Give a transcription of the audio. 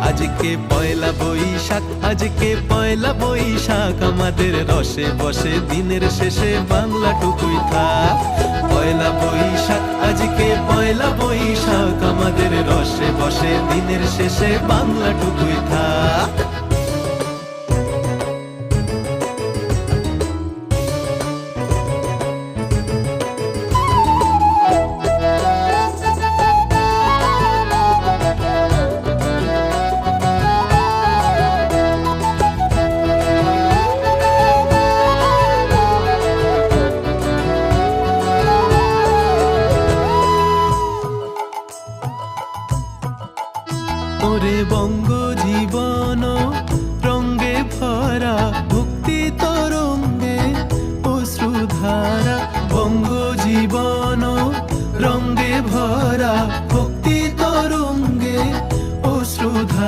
আজকে পয়লা বৈশাখ, আজকে পয়লা বৈশাখ, আমাদের রসে বসে দিনের শেষে বাংলাটুকুই থাক। পয়লা বৈশাখ, আজকে পয়লা বৈশাখ, আমাদের রসে বসে দিনের শেষে বাংলাটুকুই থাক। ওরে বঙ্গ জীবন রঙ্গে ভরা, ভক্তি